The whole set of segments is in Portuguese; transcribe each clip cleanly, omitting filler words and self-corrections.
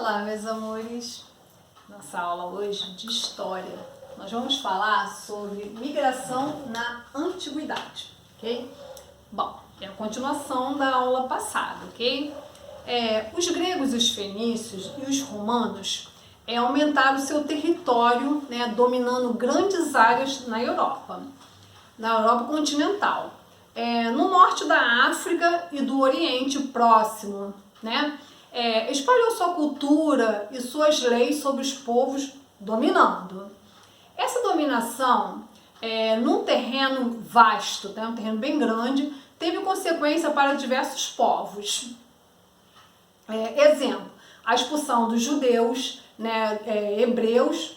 Olá, meus amores! Nossa aula hoje de História. Nós vamos falar sobre migração na Antiguidade, ok? Bom, é a continuação da aula passada, ok? Os gregos, os fenícios e os romanos aumentaram seu território, né, dominando grandes áreas na Europa continental. No norte da África e do Oriente Próximo, né? Espalhou sua cultura e suas leis sobre os povos dominando. Essa dominação, num terreno vasto, um terreno bem grande, teve consequência para diversos povos. Exemplo, a expulsão dos judeus, né, hebreus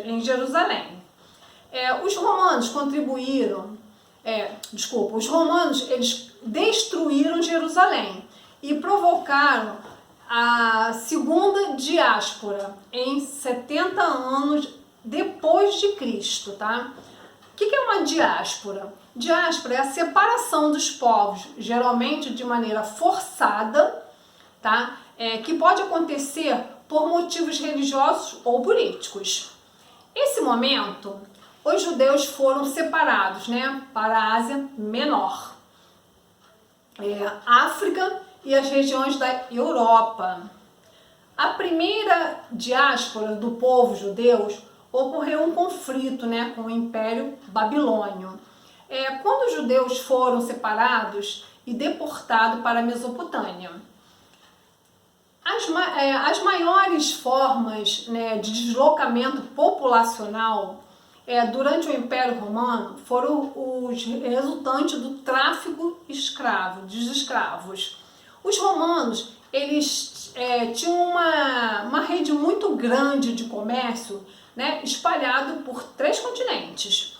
em Jerusalém. Os romanos contribuíram, os romanos eles destruíram Jerusalém e provocaram a segunda diáspora em 70 anos depois de Cristo, tá? O que é uma diáspora? Diáspora é a separação dos povos, geralmente de maneira forçada, tá? Que pode acontecer por motivos religiosos ou políticos. Esse momento, os judeus foram separados, né, para a Ásia Menor, África e as regiões da Europa. A primeira diáspora do povo judeu ocorreu um conflito, né, com o Império Babilônio. Quando os judeus foram separados e deportados para a Mesopotâmia. As maiores formas, né, de deslocamento populacional durante o Império Romano foram os resultantes do tráfico dos escravos. Os romanos eles tinham uma rede muito grande de comércio, né, espalhado por 3 continentes.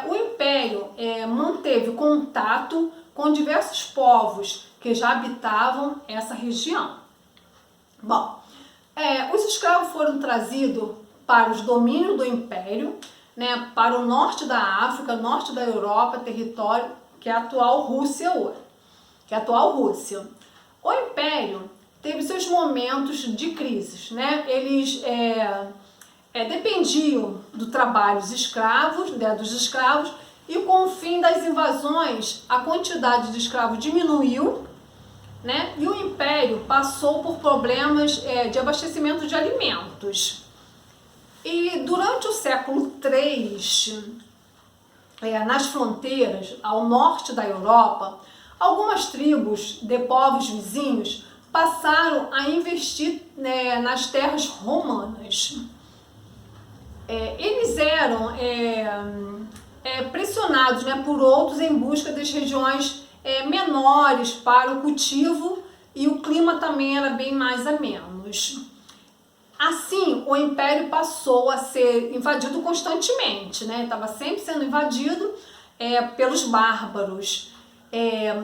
O Império manteve contato com diversos povos que já habitavam essa região. Bom, os escravos foram trazidos para os domínios do Império, né, para o norte da África, norte da Europa, território que é a atual Rússia hoje. O Império teve seus momentos de crise, né? Eles dependiam do trabalho dos escravos, e com o fim das invasões, a quantidade de escravos diminuiu, né? E o Império passou por problemas de abastecimento de alimentos. E durante o século III, nas fronteiras ao norte da Europa, algumas tribos de povos vizinhos passaram a investir, né, nas terras romanas. Eles eram pressionados, né, por outros em busca das regiões menores para o cultivo, e o clima também era bem mais ameno. Assim, o Império passou a ser invadido constantemente, né? Estava sempre sendo invadido pelos bárbaros,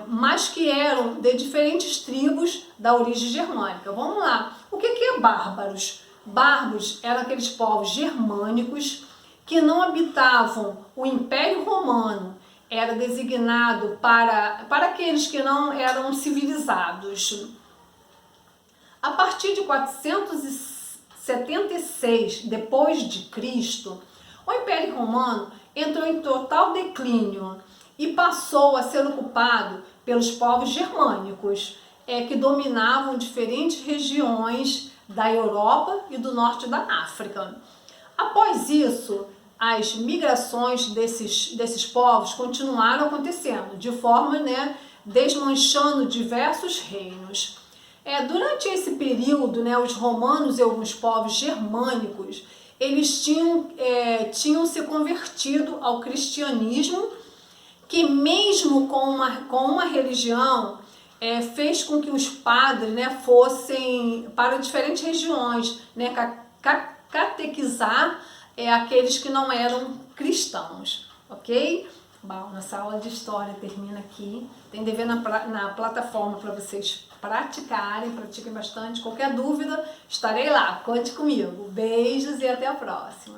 mas que eram de diferentes tribos da origem germânica. Vamos lá, o que é bárbaros? Bárbaros eram aqueles povos germânicos que não habitavam o Império Romano. Era designado para aqueles que não eram civilizados. A partir de 476 depois de Cristo, o Império Romano entrou em total declínio e passou a ser ocupado pelos povos germânicos, que dominavam diferentes regiões da Europa e do norte da África. Após isso, as migrações desses povos continuaram acontecendo, de forma, né, desmanchando diversos reinos. Durante esse período, né, os romanos e alguns povos germânicos, eles tinham se convertido ao cristianismo, que mesmo com uma religião, fez com que os padres, né, fossem para diferentes regiões, né, catequizar aqueles que não eram cristãos, ok? Bom, nossa aula de história termina aqui. Tem dever na plataforma para vocês pratiquem bastante. Qualquer dúvida, estarei lá. Conte comigo. Beijos e até a próxima.